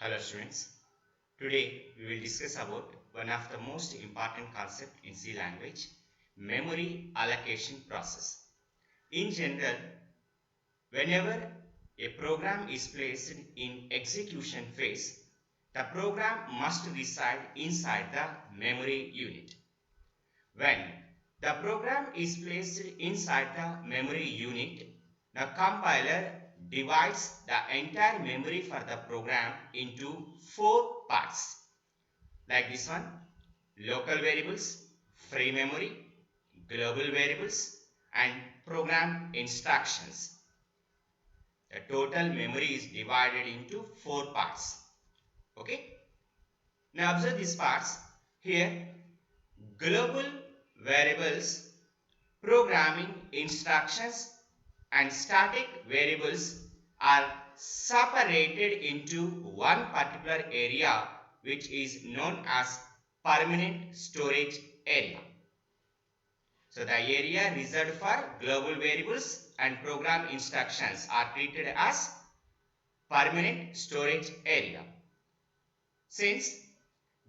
Hello students, today we will discuss about one of the most important concept in C language, memory allocation process. In general, whenever a program is placed in execution phase, the program must reside inside the memory unit. When the program is placed inside the memory unit, the compiler divides the entire memory for the program into four parts like this one: local variables, free memory, global variables, and program instructions. The total memory is divided into four parts. Okay, now observe these parts here: global variables, programming instructions, and static variables are separated into one particular area which is known as permanent storage area. So the area reserved for global variables and program instructions are treated as permanent storage area. Since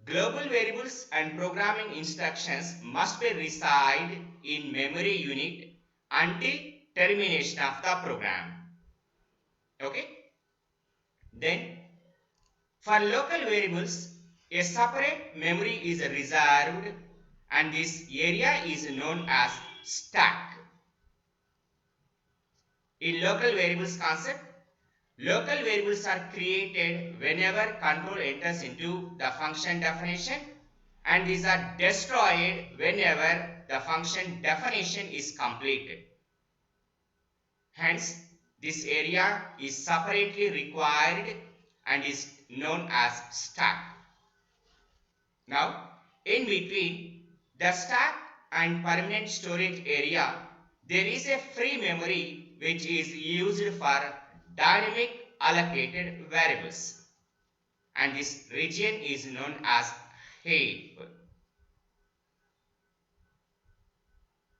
global variables and programming instructions must be reside in memory unit until termination of the program. Okay. Then for local variables, a separate memory is reserved and this area is known as stack. In local variables concept, local variables are created whenever control enters into the function definition, and these are destroyed whenever the function definition is completed. Hence, this area is separately required and is known as stack. Now, in between the stack and permanent storage area, there is a free memory which is used for dynamic allocated variables, and this region is known as heap.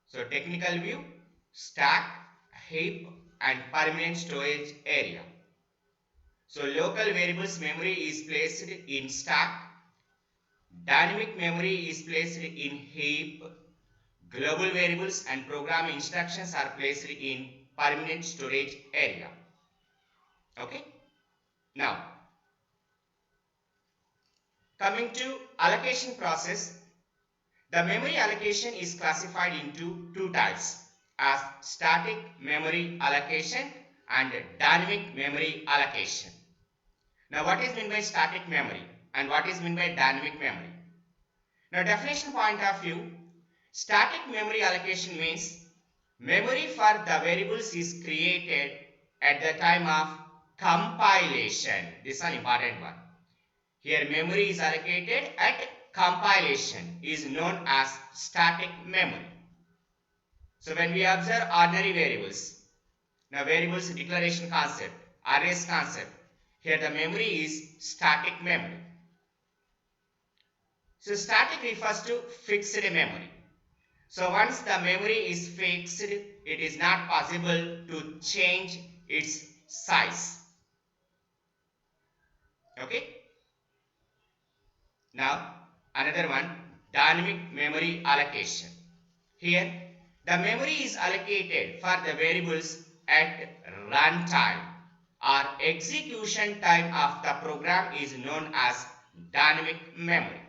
So technical view: stack, heap, and permanent storage area. So local variables memory is placed in stack, dynamic memory is placed in heap, global variables and program instructions are placed in permanent storage area. Okay. Now, coming to allocation process, the memory allocation is classified into two types as static memory allocation and dynamic memory allocation. Now, what is meant by static memory and what is meant by dynamic memory? Now, definition point of view, static memory allocation means memory for the variables is created at the time of compilation. This is an important one. Here memory is allocated at compilation is known as static memory. So when we observe ordinary variables, now variables declaration concept, arrays concept, here the memory is static memory. So static refers to fixed memory. So once the memory is fixed, it is not possible to change its size. Okay. Now another one, dynamic memory allocation. Here the memory is allocated for the variables at runtime or execution time of the program is known as dynamic memory.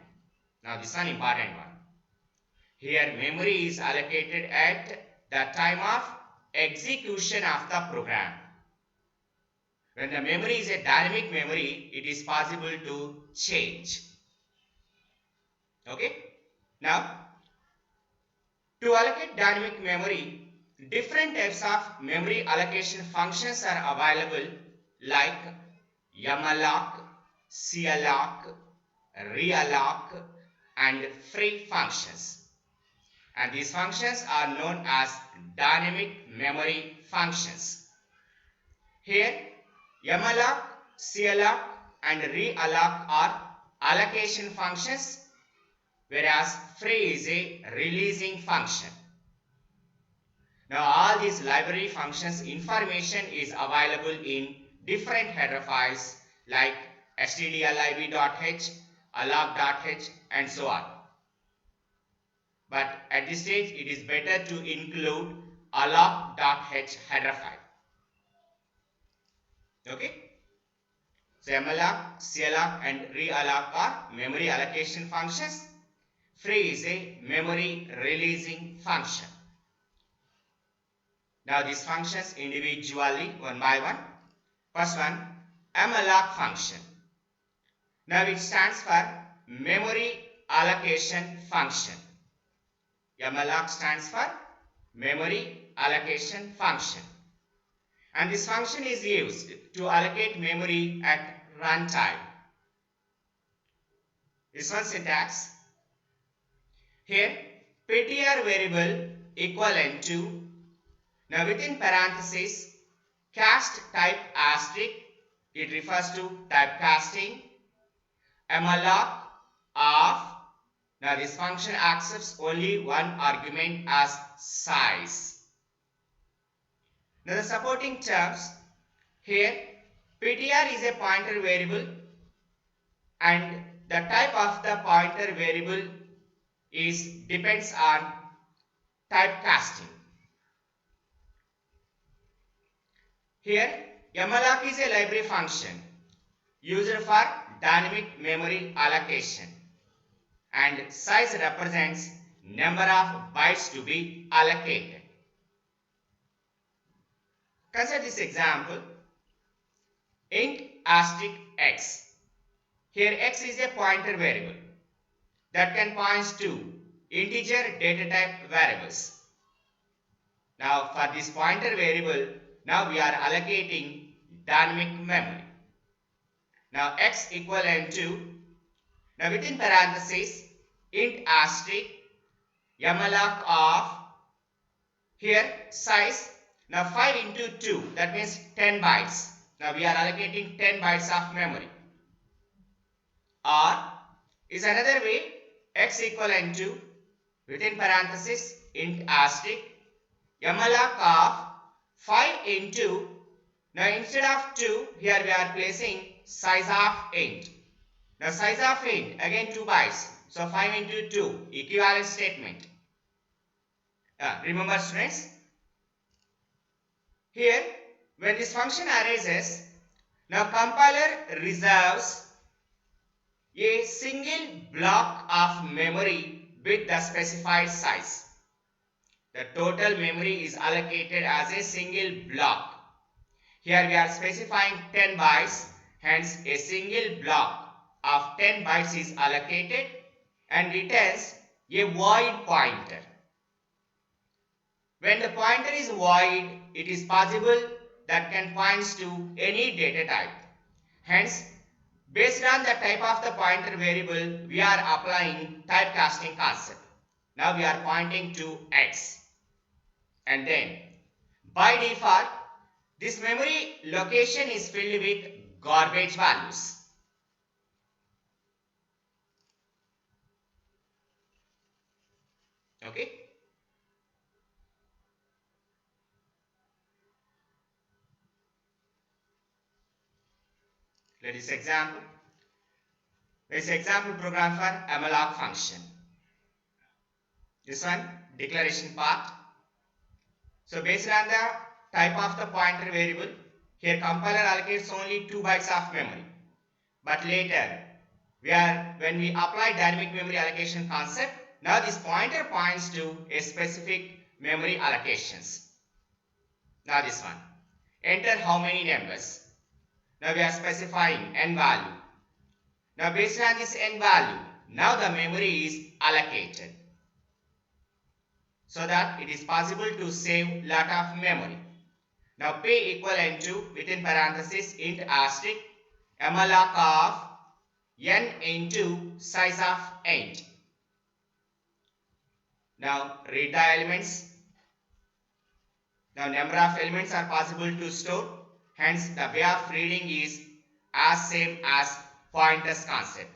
Now this is an important one. Here memory is allocated at the time of execution of the program. When the memory is a dynamic memory, it is possible to change. Okay. Now, to allocate dynamic memory, different types of memory allocation functions are available like malloc, calloc, realloc, and free functions. And these functions are known as dynamic memory functions. Here, malloc, calloc, and realloc are allocation functions, whereas free is a releasing function. Now all these library functions information is available in different header files like stdlib.h, alloc.h and so on. But at this stage it is better to include alloc.h header file. Okay. So malloc, calloc and realloc are memory allocation functions. Free is a memory releasing function. Now these functions individually one by one. First one, malloc function. Now it stands for memory allocation function. malloc stands for memory allocation function. And this function is used to allocate memory at runtime. This one syntax. Here ptr variable equivalent to, now within parentheses, cast type asterisk, it refers to typecasting, malloc of, now this function accepts only one argument as size. Now the supporting terms, here ptr is a pointer variable and the type of the pointer variable depends on typecasting. Here malloc is a library function used for dynamic memory allocation and size represents number of bytes to be allocated. Consider this example, int asterisk x. Here x is a pointer variable that can point to integer data type variables. Now for this pointer variable, now we are allocating dynamic memory. Now x equivalent to, now within parentheses, int asterisk malloc of, here size, now 5 into 2, that means 10 bytes. Now we are allocating 10 bytes of memory. Or is another way, x equivalent to, within parenthesis, int asterisk malloc of 5 into, now instead of 2, here we are placing size of int. Now size of int, again 2 bytes. So 5 into 2, equivalent statement. Remember students, here when this function arises, now compiler reserves a single block of memory with the specified size. The total memory is allocated as a single block. Here we are specifying 10 bytes, hence a single block of 10 bytes is allocated and returns a void pointer. When the pointer is void, it is possible that can point to any data type. Hence, based on the type of the pointer variable, we are applying typecasting concept. Now we are pointing to x. And then, by default, this memory location is filled with garbage values. Okay. Let us example. This example program for malloc function. This one, declaration part. So based on the type of the pointer variable, here compiler allocates only 2 bytes of memory. But later, when we apply dynamic memory allocation concept, now this pointer points to a specific memory allocations. Now this one, enter how many numbers. Now we are specifying n value. Now based on this n value, now the memory is allocated, so that it is possible to save lot of memory. Now p equivalent to, within parenthesis, int asterisk malloc of n into size of int. Now read the elements. Now number of elements are possible to store. Hence the way of reading is as same as pointers concept.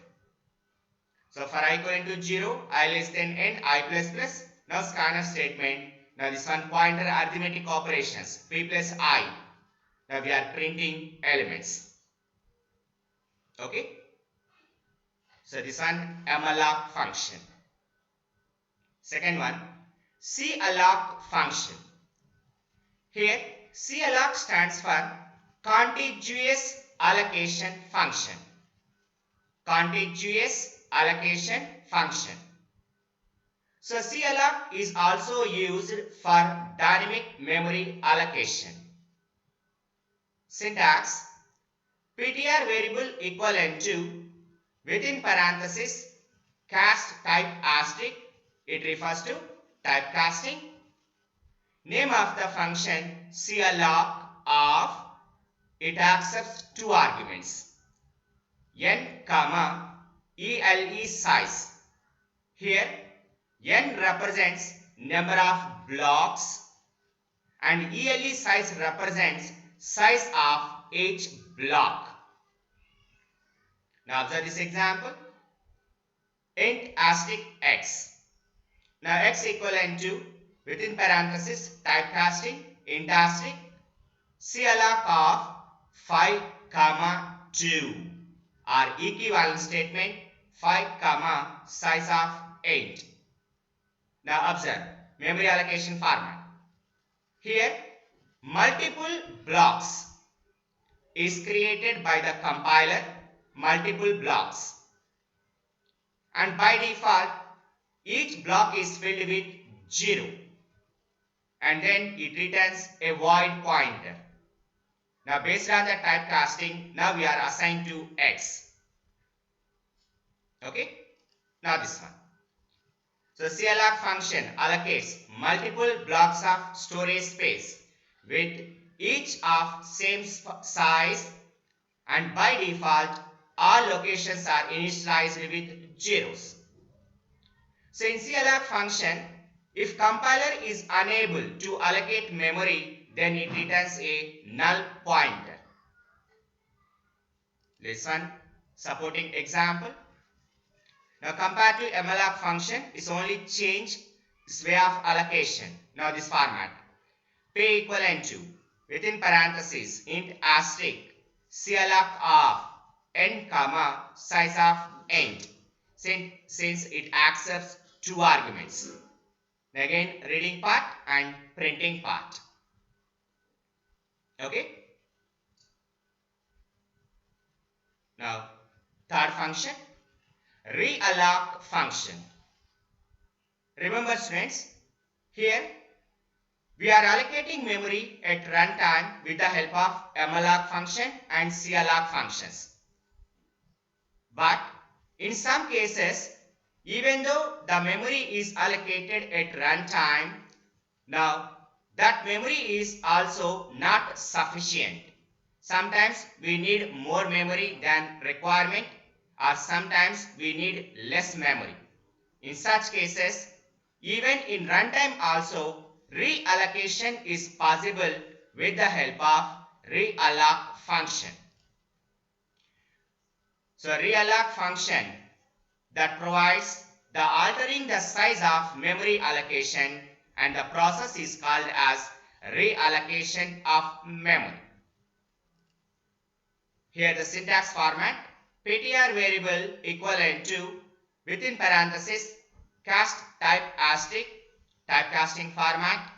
So for I equivalent to 0, I less than n, I plus plus. Now scanf statement. Now this one pointer arithmetic operations, p plus I. Now we are printing elements. Okay. So this one malloc function. Second one, calloc function. Here calloc stands for contiguous allocation function. Contiguous allocation function. So calloc is also used for dynamic memory allocation. Syntax: ptr variable equivalent to within parenthesis cast type asterisk, it refers to typecasting. Name of the function calloc of, it accepts two arguments, n comma ele size. Here n represents number of blocks and ele size represents size of each block. Now observe this example. Int asterisk x. Now x equivalent to within parenthesis typecasting int asterisk calloc of 5 comma 2 or equivalent statement 5 comma size of 8. Now observe memory allocation format. Here multiple blocks is created by the compiler, multiple blocks, and by default each block is filled with 0 and then it returns a void pointer. Now based on the typecasting, now we are assigned to x. Okay. Now this one. So calloc function allocates multiple blocks of storage space with each of same size, and by default all locations are initialized with zeros. So in calloc function, if compiler is unable to allocate memory, then it returns a null pointer. Listen, supporting example. Now compared to malloc function, it's only change this way of allocation. Now this format. P equivalent to within parentheses int asterisk calloc of n comma size of n, since it accepts two arguments. Again reading part and printing part. Okay. Now third function, realloc function. Remember students, here we are allocating memory at runtime with the help of malloc function and calloc functions. But in some cases, even though the memory is allocated at runtime, now that memory is also not sufficient. Sometimes we need more memory than requirement, or sometimes we need less memory. In such cases, even in runtime also, reallocation is possible with the help of realloc function. So realloc function that provides the altering the size of memory allocation, and the process is called as reallocation of memory. Here the syntax format, ptr variable equivalent to within parenthesis cast type asterisk, typecasting format,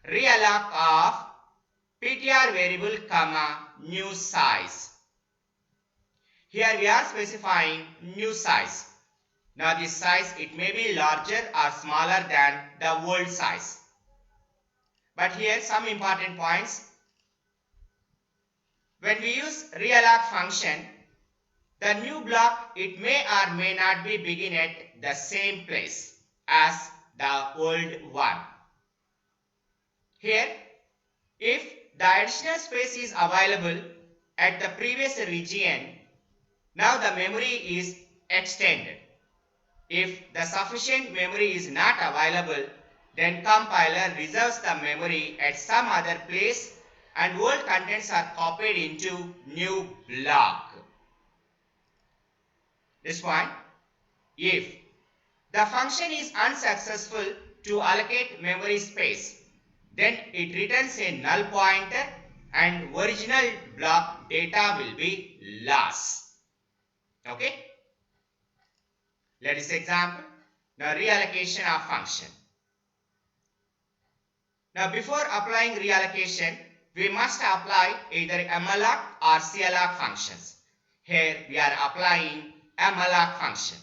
realloc of ptr variable comma new size. Here we are specifying new size. Now this size, it may be larger or smaller than the old size. But here some important points. When we use realloc function, the new block, it may or may not be begin at the same place as the old one. Here, if the additional space is available at the previous region, now the memory is extended. If the sufficient memory is not available, then compiler reserves the memory at some other place and old contents are copied into new block. This point, if the function is unsuccessful to allocate memory space, then it returns a null pointer and original block data will be lost. Okay. Let us example. Now reallocation of function. Now before applying reallocation, we must apply either malloc or calloc functions. Here we are applying malloc function.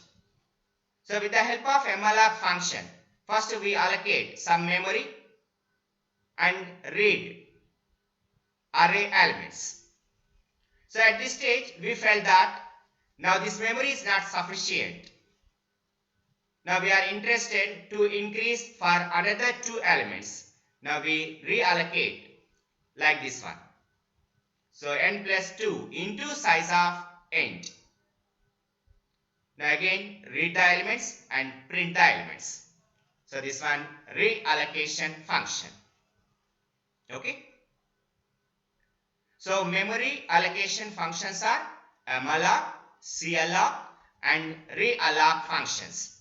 So with the help of malloc function, first we allocate some memory and read array elements. So at this stage we felt that now this memory is not sufficient. Now we are interested to increase for another 2 elements. Now we reallocate like this one. So n plus 2 into size of int. Now again read the elements and print the elements. So this one reallocation function. Okay. So memory allocation functions are malloc, calloc and realloc functions.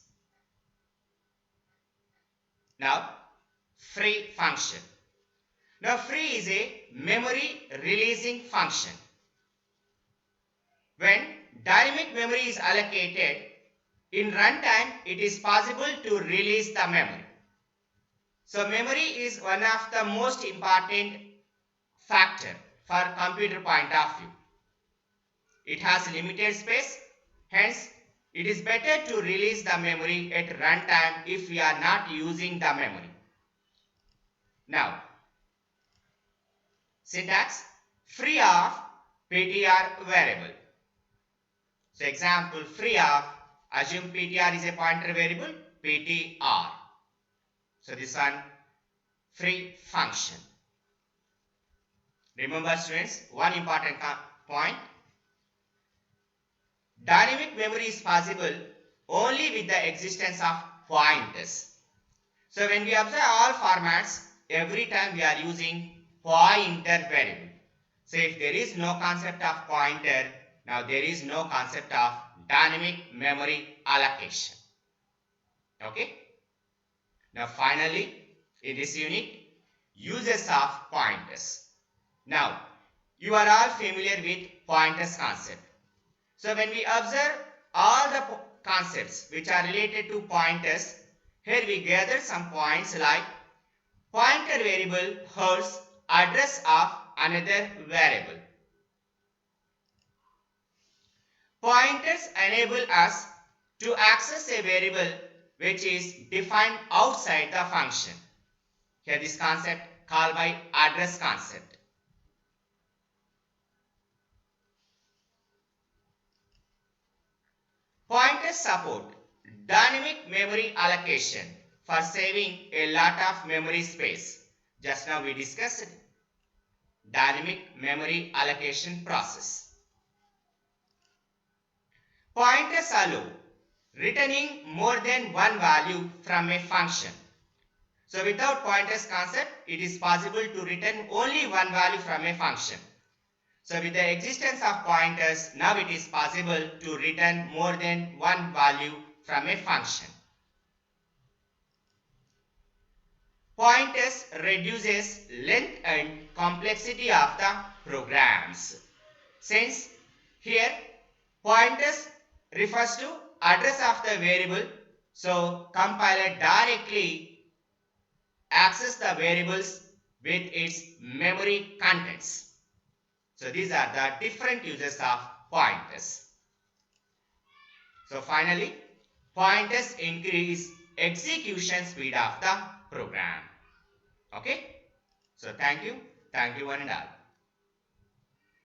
Now free function. Now free is a memory releasing function. When dynamic memory is allocated, in runtime it is possible to release the memory. So memory is one of the most important factor for computer point of view. It has limited space, hence it is better to release the memory at runtime if we are not using the memory. Now, syntax free of ptr variable. So example free of, assume ptr is a pointer variable ptr. So this one free function. Remember students, one important point. Dynamic memory is possible only with the existence of pointers. So when we observe all formats, every time we are using pointer variable. So if there is no concept of pointer, now there is no concept of dynamic memory allocation. Okay. Now finally, in this unit, uses of pointers. Now, you are all familiar with pointers concept. So when we observe all the concepts which are related to pointers, here we gather some points like pointer variable holds address of another variable. Pointers enable us to access a variable which is defined outside the function. Here this concept called by address concept. Pointers support dynamic memory allocation for saving a lot of memory space. Just now we discussed dynamic memory allocation process. Pointers allow returning more than one value from a function. So without pointers concept, it is possible to return only one value from a function. So with the existence of pointers, now it is possible to return more than one value from a function. Pointers reduces length and complexity of the programs. Since here pointers refers to address of the variable, so compiler directly access the variables with its memory contents. So these are the different uses of pointers. So finally, pointers increase execution speed of the program. Okay. So thank you one and all.